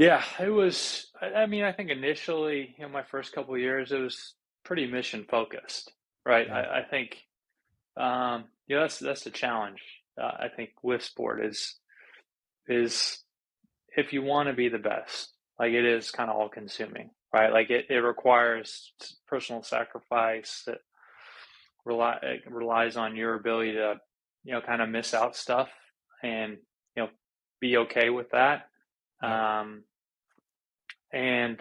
Yeah, it was. I mean, I think initially, my first couple of years, it was pretty mission focused, right? Yeah. I think, that's the challenge. I think with sport is if you want to be the best, like it is kind of all consuming, right? Like it requires personal sacrifice that it relies on your ability to, kind of miss out stuff and, you know, be okay with that. Yep. Um, and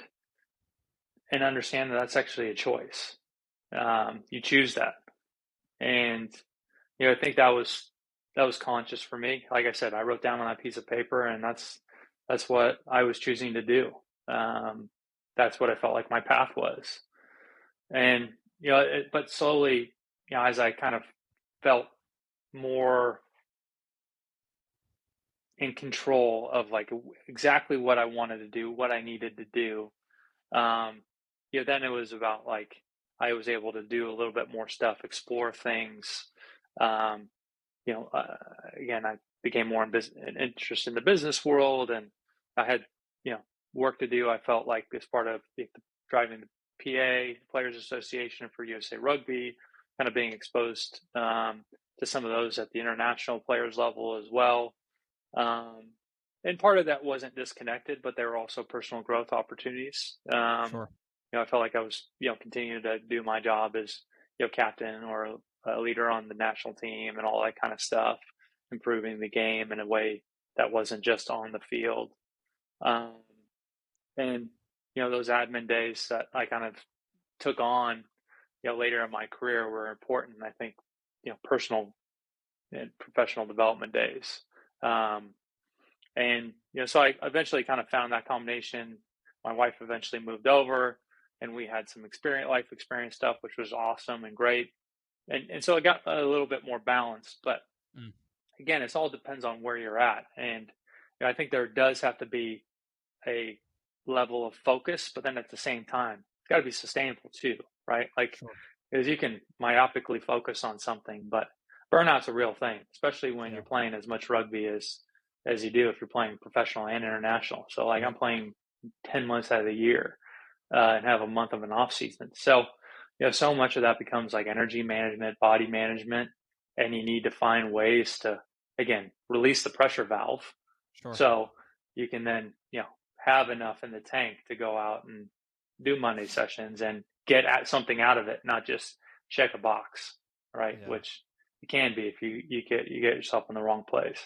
understand that that's actually a choice. You choose that, and I think that was conscious for me. Like I said, I wrote down on that piece of paper, and that's what I was choosing to do. Um, that's what I felt like my path was, and but slowly, as I kind of felt more in control of like exactly what I wanted to do, what I needed to do. Um, then it was about like I was able to do a little bit more stuff, explore things. Um, Again, I became more interested in the business world, and I had you know work to do. I felt like as part of driving the PA Players Association for USA Rugby, kind of being exposed to some of those at the international players level as well. Um, and part of that wasn't disconnected, but there were also personal growth opportunities. Sure. I felt like I was, continuing to do my job as, captain or a leader on the national team and all that kind of stuff, improving the game in a way that wasn't just on the field. Um, and, those admin days that I kind of took on, later in my career were important. I think, personal and professional development days. Um, and so I eventually kind of found that combination. My wife eventually moved over, and we had some life experience stuff, which was awesome and great. And so it got a little bit more balanced. But Mm. again, it all depends on where you're at, and I think there does have to be a level of focus, but then at the same time, it's got to be sustainable too, right? Like, Sure. because you can myopically focus on something, but burnout's a real thing, especially when Yeah. you're playing as much rugby as you do if you're playing professional and international. So, like, I'm Yep. playing 10 months out of the year and have a month of an off season. So, so much of that becomes like energy management, body management, and you need to find ways to again release the pressure valve Sure. so you can then have enough in the tank to go out and do Monday sessions and get at something out of it, not just check a box, right? Yeah. Which it can be if you get yourself in the wrong place.